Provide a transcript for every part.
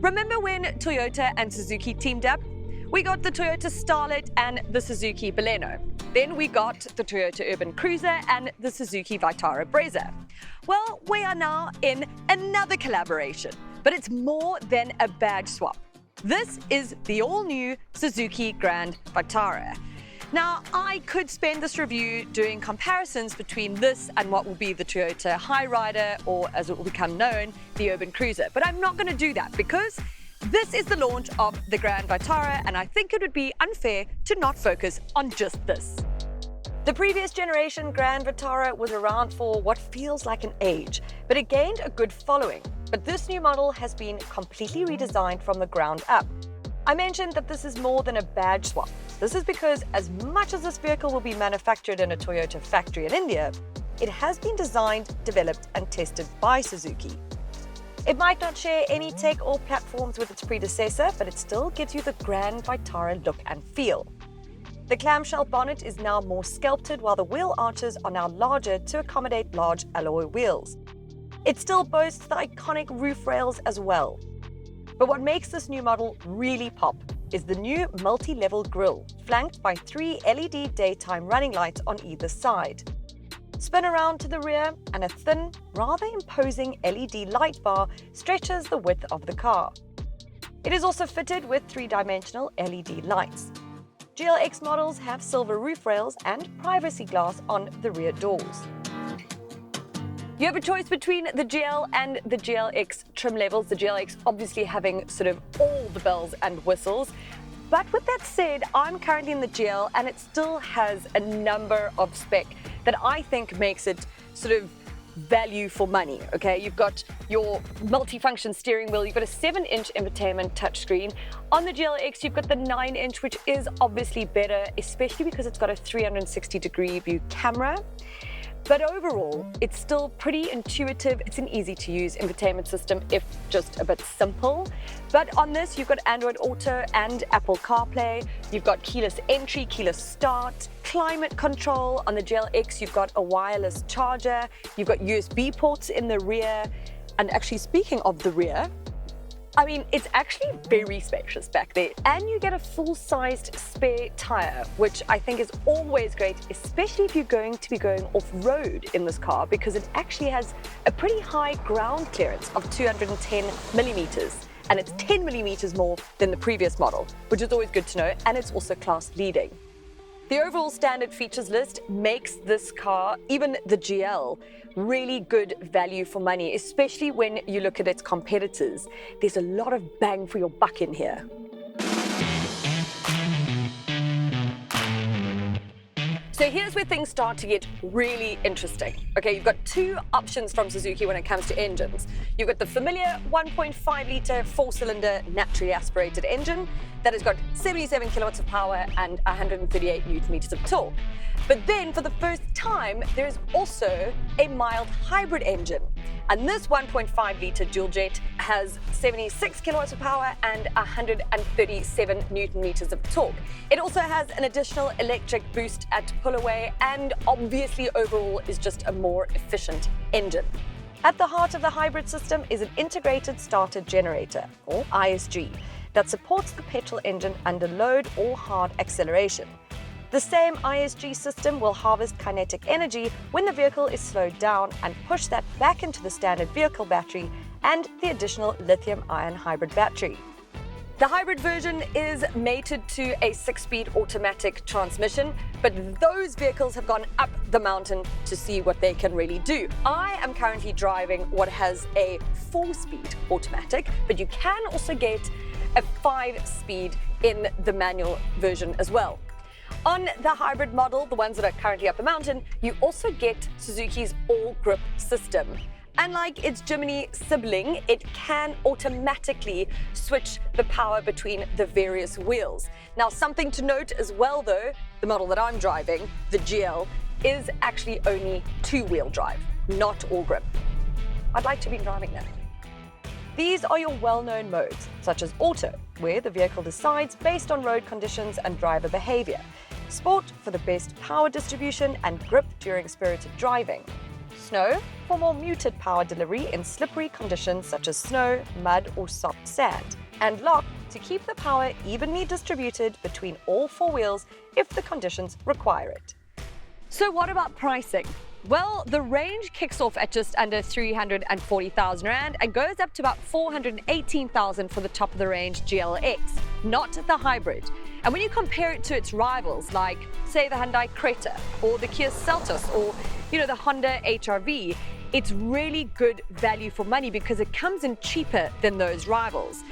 Remember when Toyota and Suzuki teamed up? We got the Toyota Starlet and the Suzuki Baleno. Then we got the Toyota Urban Cruiser and the Suzuki Vitara Brezza. Well, we are now in another collaboration, but it's more than a badge swap. This is the all-new Suzuki Grand Vitara. Now, I could spend this review doing comparisons between this and what will be the Toyota Highrider, or as it will become known, the Urban Cruiser. But I'm not going to do that because this is the launch of the Grand Vitara, and I think it would be unfair to not focus on just this. The previous generation Grand Vitara was around for what feels like an age, but it gained a good following. But this new model has been completely redesigned from the ground up. I mentioned that this is more than a badge swap. This is because as much as this vehicle will be manufactured in a Toyota factory in India, it has been designed, developed and tested by Suzuki. It might not share any tech or platforms with its predecessor, but it still gives you the Grand Vitara look and feel. The clamshell bonnet is now more sculpted, while the wheel arches are now larger to accommodate large alloy wheels. It still boasts the iconic roof rails as well. But what makes this new model really pop is the new multi-level grille, flanked by 3 LED daytime running lights on either side. Spin around to the rear, and a thin, rather imposing LED light bar stretches the width of the car. It is also fitted with 3-dimensional LED lights. GLX models have silver roof rails and privacy glass on the rear doors. You have a choice between the GL and the GLX trim levels, the GLX obviously having sort of all the bells and whistles. But with that said, I'm currently in the GL and it still has a number of spec that I think makes it sort of value for money, okay? You've got your multifunction steering wheel, you've got a 7-inch infotainment touchscreen. On the GLX, you've got the 9-inch, which is obviously better, especially because it's got a 360-degree view camera. But overall, it's still pretty intuitive. It's an easy-to-use infotainment system, if just a bit simple. But on this, you've got Android Auto and Apple CarPlay. You've got keyless entry, keyless start, climate control. On the GLX, you've got a wireless charger. You've got USB ports in the rear. And actually, speaking of the rear, I mean, it's actually very spacious back there. And you get a full-sized spare tire, which I think is always great, especially if you're going to be going off-road in this car, because it actually has a pretty high ground clearance of 210 millimeters. And it's 10 millimeters more than the previous model, which is always good to know, and it's also class-leading. The overall standard features list makes this car, even the GL, really good value for money, especially when you look at its competitors. There's a lot of bang for your buck in here. So here's where things start to get really interesting. Okay, you've got 2 options from Suzuki when it comes to engines. You've got the familiar 1.5-litre 4-cylinder naturally aspirated engine that has got 77 kilowatts of power and 138 newton meters of torque. But then for the first time, there is also a mild hybrid engine. And this 1.5-litre dual jet has 76 kilowatts of power and 137 newton meters of torque. It also has an additional electric boost at pull away, and obviously overall is just a more efficient engine. At the heart of the hybrid system is an integrated starter generator, or ISG, that supports the petrol engine under load or hard acceleration. The same ISG system will harvest kinetic energy when the vehicle is slowed down and push that back into the standard vehicle battery and the additional lithium-ion hybrid battery. The hybrid version is mated to a 6-speed automatic transmission, but those vehicles have gone up the mountain to see what they can really do. I am currently driving what has a 4-speed automatic, but you can also get a 5-speed in the manual version as well. On the hybrid model, the ones that are currently up the mountain, you also get Suzuki's all-grip system. Unlike its Jimny sibling, it can automatically switch the power between the various wheels. Now, something to note as well though, the model that I'm driving, the GL, is actually only 2-wheel drive, not all-grip. I'd like to be driving that. These are your well-known modes, such as Auto, where the vehicle decides based on road conditions and driver behavior. Sport for the best power distribution and grip during spirited driving. snow for more muted power delivery in slippery conditions such as snow, mud, or soft sand. And lock to keep the power evenly distributed between all four wheels if the conditions require it. So what about pricing? Well, the range kicks off at just under 340,000 Rand and goes up to about 418,000 for the top of the range GLX, not the hybrid. And when you compare it to its rivals like, say, the Hyundai Creta or the Kia Seltos or, the Honda HR-V, it's really good value for money because it comes in cheaper than those rivals.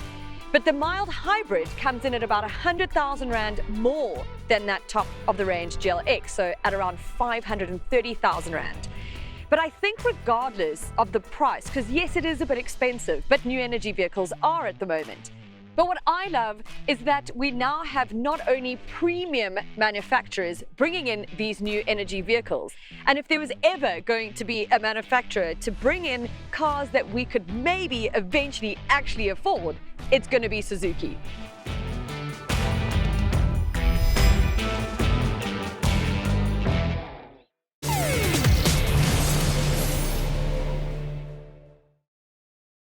But the mild hybrid comes in at about 100,000 Rand more than that top of the range GLX, so at around 530,000 Rand. But I think regardless of the price, because yes, it is a bit expensive, but new energy vehicles are at the moment. But what I love is that we now have not only premium manufacturers bringing in these new energy vehicles, and if there was ever going to be a manufacturer to bring in cars that we could maybe eventually actually afford, it's going to be Suzuki.